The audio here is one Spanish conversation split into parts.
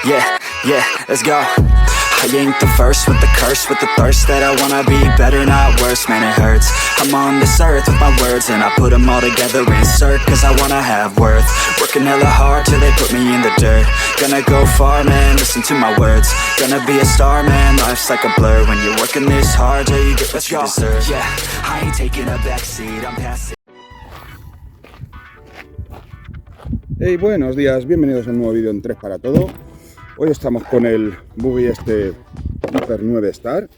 Yeah, let's go. I ain't the first with the curse, with the thirst that I wanna be better, not worse, man, it hurts. I'm on this earth with my words and I put them all together, insert, cause I wanna have worth. Working hella hard till they put me in the dirt. Gonna go far, man, listen to my words. Gonna be a star, man, life's like a blur. When you're working this hard, yeah, you get what you deserve. Yeah, I ain't taking a backseat, I'm passing. Hey, buenos días, bienvenidos a un nuevo vídeo en 3 para todo. Hoy estamos con el buggy Hyper 9 Star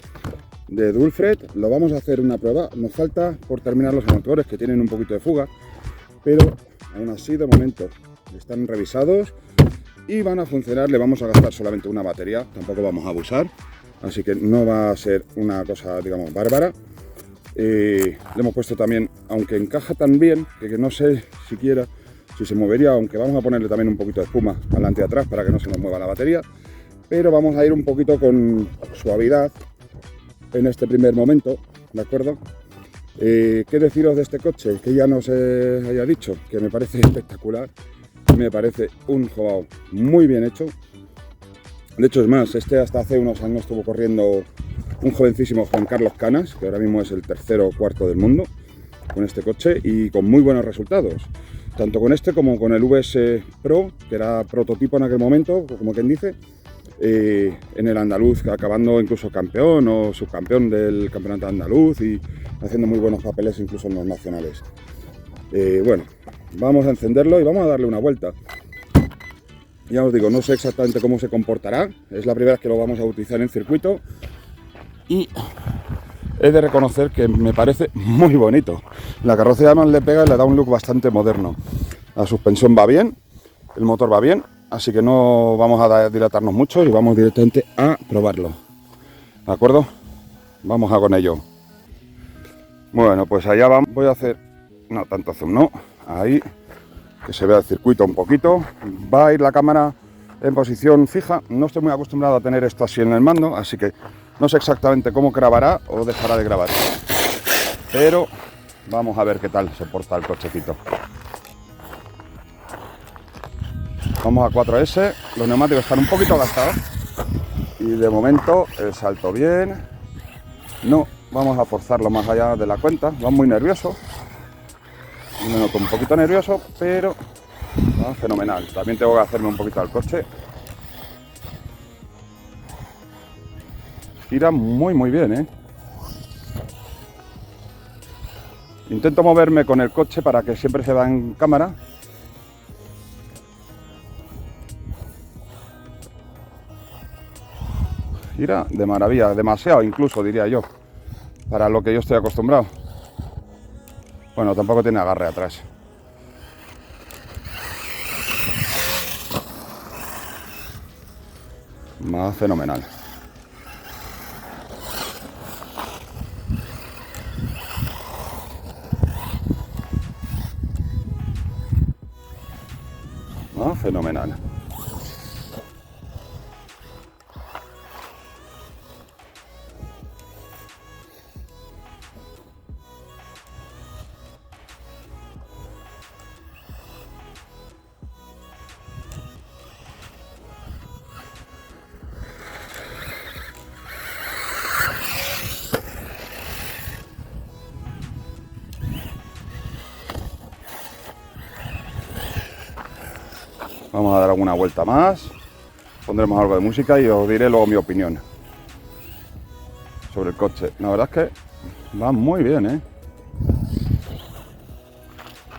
de Dulfred. Lo vamos a hacer una prueba, nos falta por terminar los motores que tienen un poquito de fuga, pero aún así de momento están revisados y van a funcionar. Le vamos a gastar solamente una batería, tampoco vamos a abusar, así que no va a ser una cosa, digamos, bárbara. Le hemos puesto también, aunque encaja tan bien que no sé siquiera si se movería, aunque vamos a ponerle también un poquito de espuma adelante y atrás para que no se nos mueva la batería, pero vamos a ir un poquito con suavidad en este primer momento, ¿de acuerdo? ¿Qué deciros de este coche? Que ya no se haya dicho, que me parece espectacular, me parece un jobao muy bien hecho. De hecho, es más, hasta hace unos años estuvo corriendo un jovencísimo Juan Carlos Canas, que ahora mismo es el tercero o cuarto del mundo con este coche y con muy buenos resultados. Tanto con este como con el VS Pro, que era prototipo en aquel momento, como quien dice, en el andaluz, acabando incluso campeón o subcampeón del campeonato andaluz y haciendo muy buenos papeles incluso en los nacionales. Bueno, vamos a encenderlo y vamos a darle una vuelta. Ya os digo, no sé exactamente cómo se comportará, es la primera vez que lo vamos a utilizar en circuito y he de reconocer que me parece muy bonito. La carrocería además le pega y le da un look bastante moderno. La suspensión va bien, el motor va bien, así que no vamos a dilatarnos mucho y vamos directamente a probarlo. ¿De acuerdo? Vamos a con ello. Bueno, pues allá vamos. Voy a hacer, no tanto zoom, no, ahí, que se vea el circuito un poquito. Va a ir la cámara en posición fija. No estoy muy acostumbrado a tener esto así en el mando, así que no sé exactamente cómo grabará o dejará de grabar, pero vamos a ver qué tal se porta el cochecito. Vamos a 4S, los neumáticos están un poquito gastados y de momento el salto bien. No vamos a forzarlo más allá de la cuenta, va muy nervioso, me noto un poquito nervioso, pero va fenomenal. También tengo que hacerme un poquito al coche. Gira muy bien, ¿eh? Intento moverme con el coche para que siempre se vea en cámara. Gira de maravilla, demasiado incluso diría yo, para lo que yo estoy acostumbrado. Bueno, tampoco tiene agarre atrás. Va fenomenal. Fenomenal. Vamos a dar alguna vuelta más, pondremos algo de música y os diré luego mi opinión sobre el coche. La verdad es que va muy bien, ¿eh?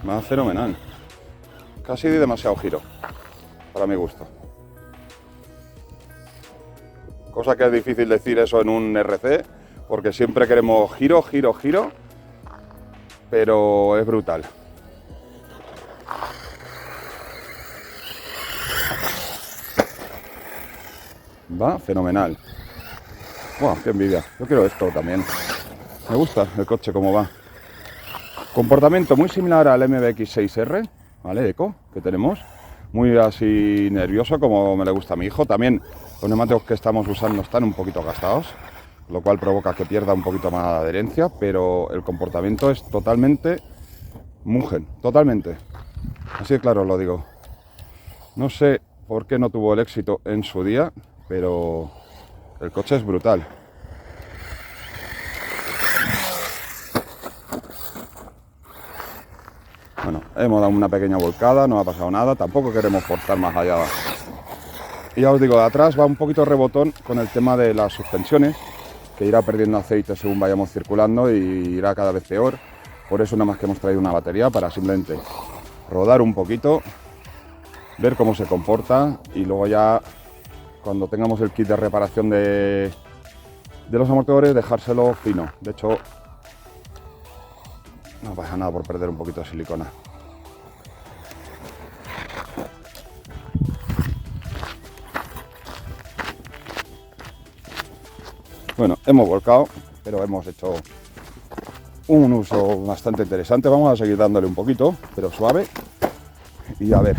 Va fenomenal. Casi demasiado giro, para mi gusto. Cosa que es difícil decir eso en un RC, porque siempre queremos giro, pero es brutal. Va fenomenal. Wow, qué envidia. Yo quiero esto también. Me gusta el coche como va. Comportamiento muy similar al MBX6R, ¿vale? Eco, que tenemos. Muy así nervioso, como me le gusta a mi hijo. También los neumáticos que estamos usando están un poquito gastados, lo cual provoca que pierda un poquito más de adherencia, pero el comportamiento es totalmente Mugen, totalmente. Así de claro os lo digo. No sé porque no tuvo el éxito en su día, pero el coche es brutal. Bueno, hemos dado una pequeña volcada, no ha pasado nada, tampoco queremos forzar más allá. Y ya os digo, de atrás va un poquito rebotón con el tema de las suspensiones, que irá perdiendo aceite según vayamos circulando y irá cada vez peor. Por eso nada más que hemos traído una batería para simplemente rodar un poquito, ver cómo se comporta y luego ya cuando tengamos el kit de reparación de los amortiguadores dejárselo fino. De hecho, no pasa nada por perder un poquito de silicona. Bueno, hemos volcado, pero hemos hecho un uso bastante interesante. Vamos a seguir dándole un poquito, pero suave. Y a ver.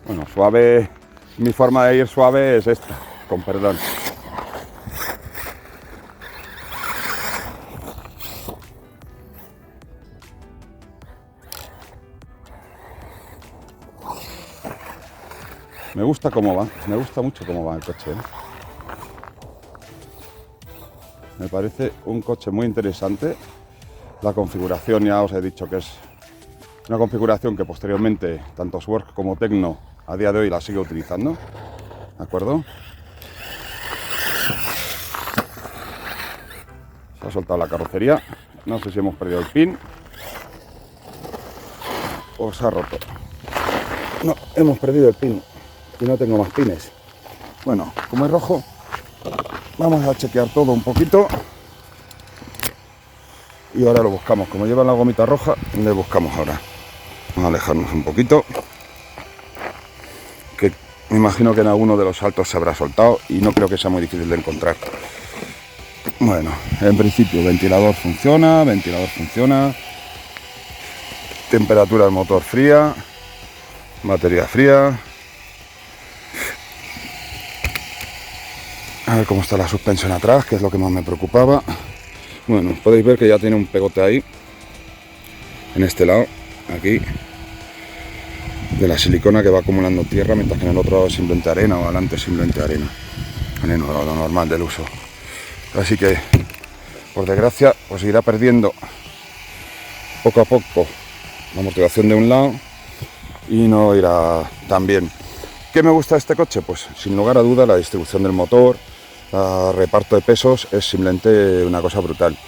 Bueno, suave. Mi forma de ir suave es esta, con perdón. Me gusta cómo va, me gusta mucho cómo va el coche, ¿eh? Me parece un coche muy interesante. La configuración ya os he dicho que es una configuración que posteriormente tanto Swerve como Tecno a día de hoy la sigue utilizando, ¿de acuerdo? Se ha soltado la carrocería, no sé si hemos perdido el pin o se ha roto. No, hemos perdido el pin y no tengo más pines. Bueno, como es rojo, vamos a chequear todo un poquito y ahora lo buscamos. Como lleva la gomita roja, le buscamos ahora. Vamos a alejarnos un poquito, que me imagino que en alguno de los saltos se habrá soltado y no creo que sea muy difícil de encontrar. Bueno, en principio ventilador funciona, temperatura del motor fría, batería fría. A ver cómo está la suspensión atrás, que es lo que más me preocupaba. Bueno, podéis ver que ya tiene un pegote ahí, en este lado, aquí, de la silicona que va acumulando tierra, mientras que en el otro lado es simplemente arena, o adelante simplemente arena. Bueno, lo normal del uso. Así que, por desgracia, pues irá perdiendo poco a poco la amortiguación de un lado y no irá tan bien. ¿Qué me gusta de este coche? Pues sin lugar a duda la distribución del motor, el reparto de pesos es simplemente una cosa brutal.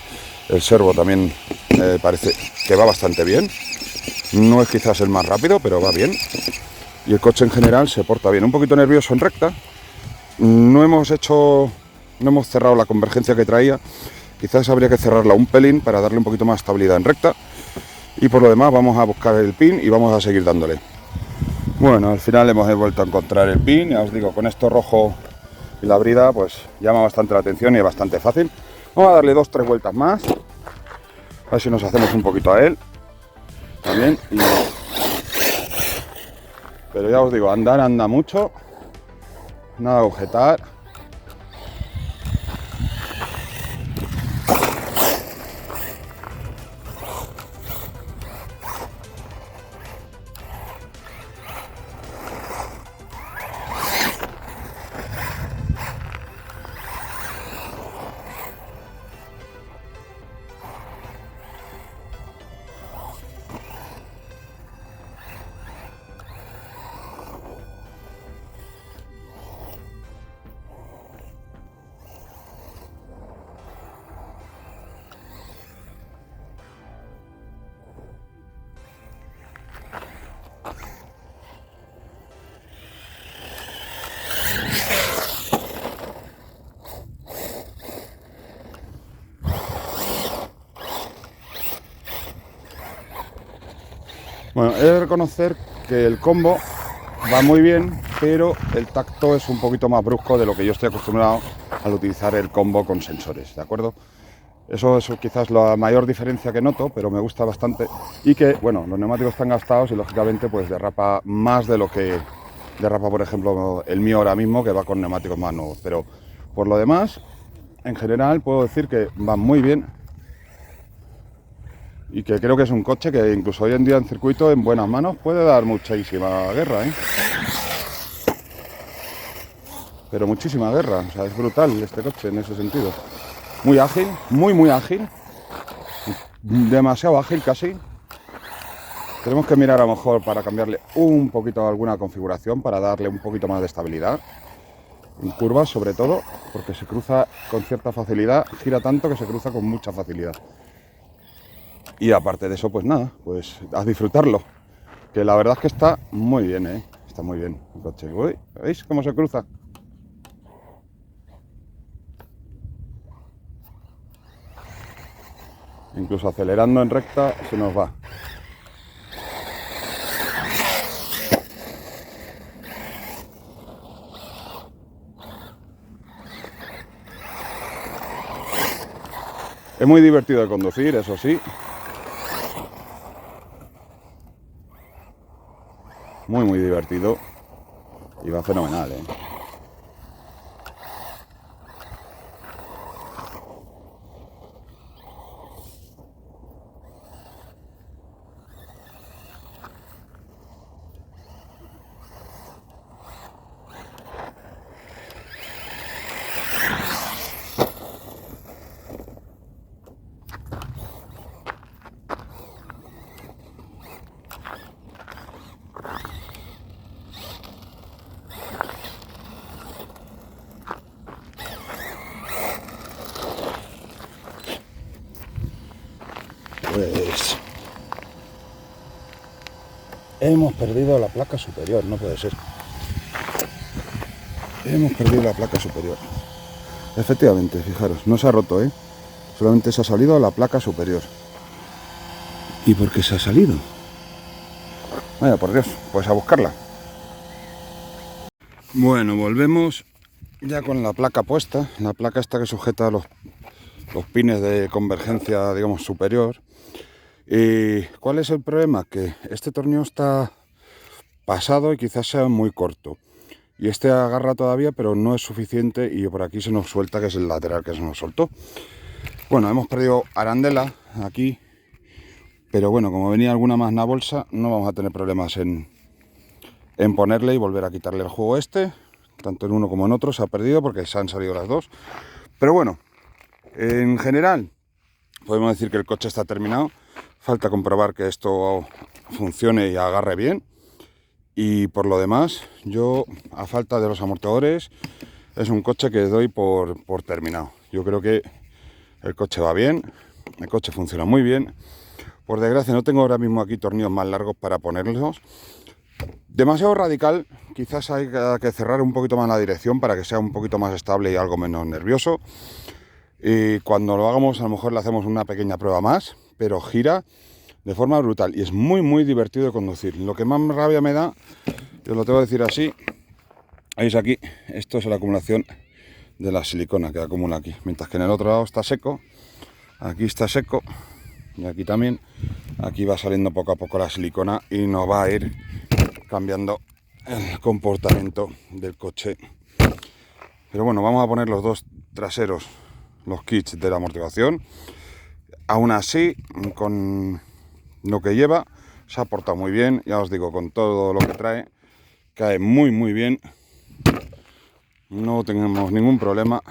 El servo también parece que va bastante bien. No es quizás el más rápido, pero va bien. Y el coche en general se porta bien. Un poquito nervioso en recta. No hemos cerrado la convergencia que traía. Quizás habría que cerrarla un pelín para darle un poquito más estabilidad en recta. Y por lo demás vamos a buscar el pin y vamos a seguir dándole. Bueno, al final hemos vuelto a encontrar el pin. Ya os digo, con esto rojo y la brida pues llama bastante la atención y es bastante fácil. Vamos a darle 2-3 vueltas más. A ver si nos hacemos un poquito a él. También. Pero ya os digo, andar anda mucho. Nada de objetar. Bueno, he de reconocer que el combo va muy bien, pero el tacto es un poquito más brusco de lo que yo estoy acostumbrado al utilizar el combo con sensores, ¿de acuerdo? Eso es quizás la mayor diferencia que noto, pero me gusta bastante. Y que, bueno, los neumáticos están gastados y lógicamente pues derrapa más de lo que derrapa, por ejemplo, el mío ahora mismo, que va con neumáticos más nuevos. Pero por lo demás, en general puedo decir que van muy bien. Y que creo que es un coche que incluso hoy en día en circuito, en buenas manos, puede dar muchísima guerra, ¿eh? Pero muchísima guerra, o sea, es brutal este coche en ese sentido. Muy ágil, muy ágil, demasiado ágil casi. Tenemos que mirar a lo mejor para cambiarle un poquito alguna configuración, para darle un poquito más de estabilidad. En curvas sobre todo, porque se cruza con cierta facilidad, gira tanto que se cruza con mucha facilidad. Y aparte de eso, pues nada, pues a disfrutarlo. Que la verdad es que está muy bien, ¿eh? Está muy bien el coche. Uy, ¿veis cómo se cruza? Incluso acelerando en recta se nos va. Es muy divertido de conducir, eso sí. Muy divertido. Y va fenomenal, ¿eh? Pues hemos perdido la placa superior, no puede ser. Hemos perdido la placa superior. Efectivamente, fijaros, no se ha roto, ¿eh? Solamente se ha salido la placa superior. ¿Y por qué se ha salido? Vaya, por Dios, pues a buscarla. Bueno, volvemos ya con la placa puesta. La placa esta que sujeta los pines de convergencia, digamos, superior. ¿Y cuál es el problema? Que este tornillo está pasado y quizás sea muy corto. Y este agarra todavía, pero no es suficiente y por aquí se nos suelta, que es el lateral que se nos soltó. Bueno, hemos perdido arandela aquí, pero bueno, como venía alguna más en la bolsa, no vamos a tener problemas en ponerle y volver a quitarle el juego este. Tanto en uno como en otro se ha perdido porque se han salido las dos. Pero bueno, en general podemos decir que el coche está terminado. Falta comprobar que esto funcione y agarre bien. Y por lo demás, yo, a falta de los amortiguadores, es un coche que doy por terminado. Yo creo que el coche va bien, el coche funciona muy bien. Por desgracia no tengo ahora mismo aquí tornillos más largos para ponerlos. Demasiado radical, quizás hay que cerrar un poquito más la dirección para que sea un poquito más estable y algo menos nervioso. Y cuando lo hagamos, a lo mejor le hacemos una pequeña prueba más, pero gira de forma brutal y es muy divertido de conducir. Lo que más rabia me da, yo lo tengo que decir así, veis aquí, esto es la acumulación de la silicona que acumula aquí, mientras que en el otro lado está seco, aquí está seco y aquí también. Aquí va saliendo poco a poco la silicona y nos va a ir cambiando el comportamiento del coche. Pero bueno, vamos a poner los dos traseros, los kits de la amortiguación. Aún así, con lo que lleva, se ha portado muy bien, ya os digo, con todo lo que trae, cae muy bien, no tenemos ningún problema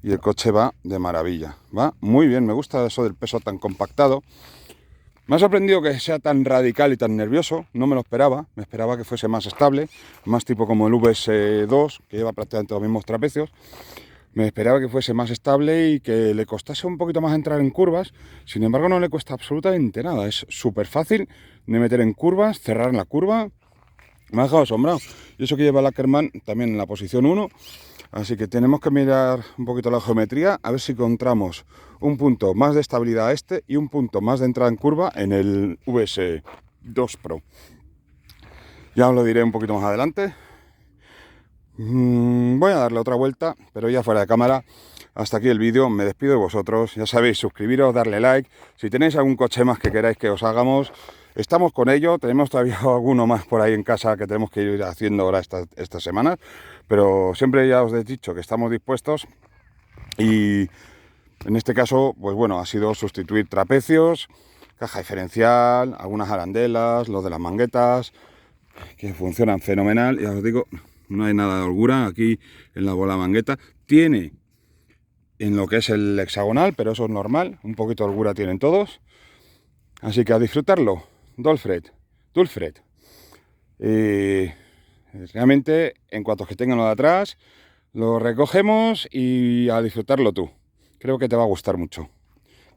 y el coche va de maravilla, va muy bien. Me gusta eso del peso tan compactado. Me ha sorprendido que sea tan radical y tan nervioso, no me lo esperaba, me esperaba que fuese más estable, más tipo como el VS2, que lleva prácticamente los mismos trapecios. Me esperaba que fuese más estable y que le costase un poquito más entrar en curvas. Sin embargo, no le cuesta absolutamente nada. Es súper fácil de meter en curvas, cerrar en la curva. Me ha dejado asombrado. Y eso que lleva el Ackerman también en la posición 1. Así que tenemos que mirar un poquito la geometría, a ver si encontramos un punto más de estabilidad a este y un punto más de entrada en curva en el VS2 Pro. Ya os lo diré un poquito más adelante. Voy a darle otra vuelta, pero ya fuera de cámara, hasta aquí el vídeo, me despido de vosotros, ya sabéis, suscribiros, darle like, si tenéis algún coche más que queráis que os hagamos, estamos con ello, tenemos todavía alguno más por ahí en casa que tenemos que ir haciendo ahora estas semanas, pero siempre ya os he dicho que estamos dispuestos y en este caso, pues bueno, ha sido sustituir trapecios, caja diferencial, algunas arandelas, los de las manguetas, que funcionan fenomenal, ya os digo, no hay nada de holgura aquí en la bola mangueta, tiene en lo que es el hexagonal, pero eso es normal, un poquito de holgura tienen todos, así que a disfrutarlo, Dulfred. Realmente, en cuanto que tengan lo de atrás, lo recogemos y a disfrutarlo tú, creo que te va a gustar mucho,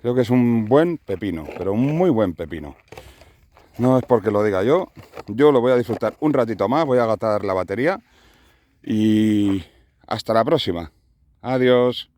creo que es un buen pepino, pero un muy buen pepino. No es porque lo diga yo lo voy a disfrutar un ratito más, voy a agotar la batería y hasta la próxima. Adiós.